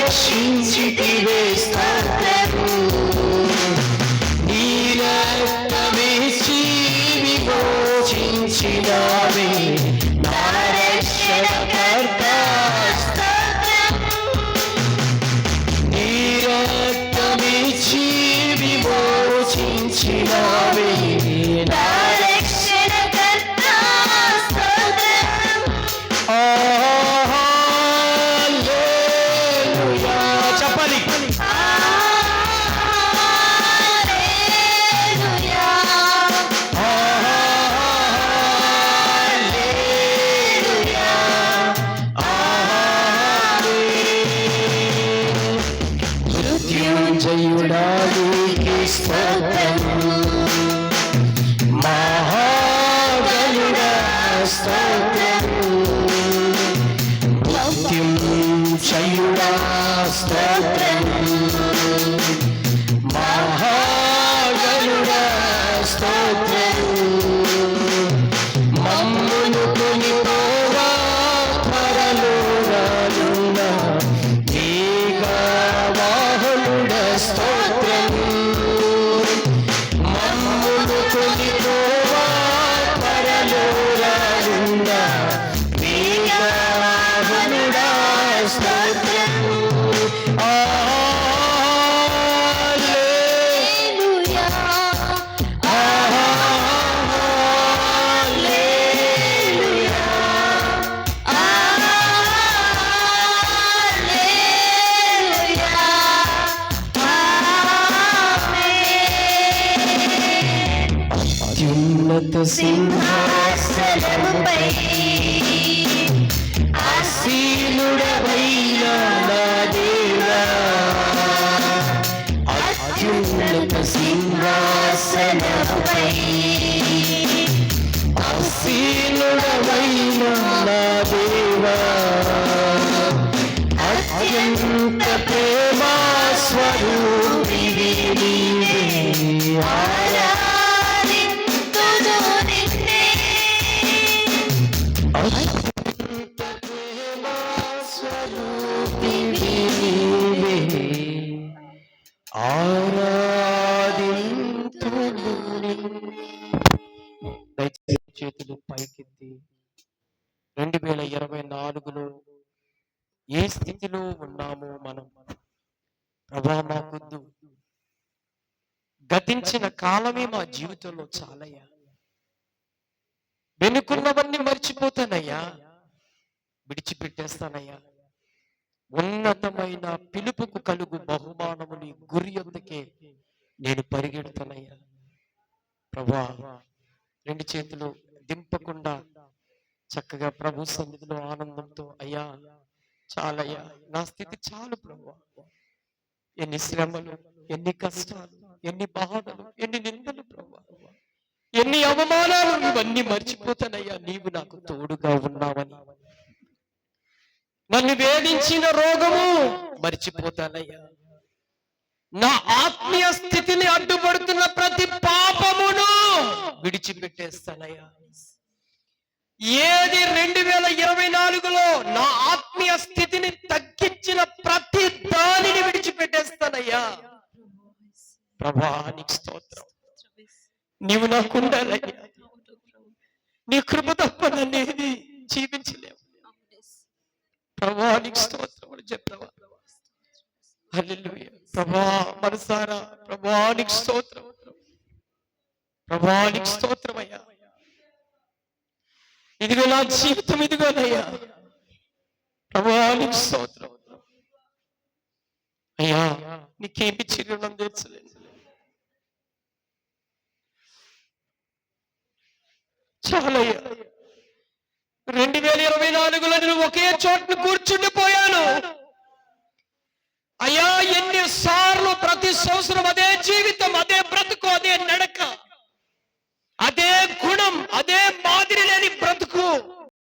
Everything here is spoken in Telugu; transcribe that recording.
రక్షించితివే స్తోత్రము. నీ రక్తమిచ్చి విమోచించినావే నా రక్షణకర్త స్తోత్రము. నీ రక్తమిచ్చి విమోచించినావే నా రక్షణకర్త స్తోత్రము. హల్లెలూయా చెప్పాలి. హల్లెలూయా హల్లెలూయా మృత్యుంజయుడా నీకే స్తోత్రము. మహాగణుడా స్తోత్రము. మృత్యుంజయుడా స్తోత్రము. మహాగణుడా స్తోత్రము. మమ్మును కొనిపోగా పరలోకమున మేఘవాహనుడా స్తోత్రము. మమ్మును కొనిపోగా పరలోకమున మేఘవాహనుడా స్తోత్రము. హల్లెలూయా హల్లెలూయా హల్లెలూయా అత్యున్నత సింహాసనముపై ఆసీనుడవైన నా దేవా, అత్యున్నత సింహాసనముపై ఆసీనుడవైన నా దేవా, అత్యంత ప్రేమ స్వరూపివి నీవే. ఆరాధింతును నిన్నే. అత్యంత ప్రేమ స్వరూపివి నీవే. ఆరాధింతును నిన్నే. దయచేసి చేతులు పైకెత్తి 2024లో ఏ స్థితిలో ఉన్నామో మనం ప్రభా మాకొద్దు, గతించిన కాలమే మా జీవితంలో చాలయ్యా, వెనుకున్నవన్నీ మర్చిపోతానయ్యా, విడిచిపెట్టేస్తానయ్యా, ఉన్నతమైన పిలుపుకు కలుగు బహుమానము నీ గురి యొద్దకే నేను పరిగెడుతానయ్యా. ప్రభా రెండు చేతులు దింపకుండా చక్కగా ప్రభు సన్నిధిలో ఆనందంతో అయ్యా చాలయ్యా, నా స్థితి చాలు ప్రభు. ఎన్ని శ్రమలు, ఎన్ని కష్టాలు, ఎన్ని బాధలు, ఎన్ని నిందలు ప్రభు, ఎన్ని అవమానాలు, ఇవన్నీ మర్చిపోతానయ్యా నీవు నాకు తోడుగా ఉన్నావని. నన్ను వేధించిన రోగము మర్చిపోతానయ్యా, నా ఆత్మీయ స్థితిని అడ్డుపడుతున్న ప్రతి పాపమును విడిచిపెట్టేస్తానయ్యా. ఏది 2024లో నా ఆత్మీయ స్థితిని తగ్గించిన ప్రతి దానిని విడిచిపెట్టేస్తానయ్యా. ప్రభా నీకు స్తోత్రం, నీవు నాకుండాలయ్యా. నీ కృప తప్ప నన్నేది జీవించలేవు. ప్రభా నీకు స్తోత్రం అని చెప్తావా? హల్లెలూయా. ప్రభా మనసారా ప్రభా నీకు స్తోత్రం, ప్రభా నీకు స్తోత్రం అయ్యా. ఇదిగో నా జీవితం, ఇదిగోనయ్యా ప్రభా నీకు స్తోత్రం అయ్యా. నీకేమి చిరుణం తీర్చలేదు. చాలయ్యా, 2024లో నేను ఒకే చోటును కూర్చుండిపోయాను అయ్యా. ఎన్నిసార్లు ప్రతి సంవత్సరం అదే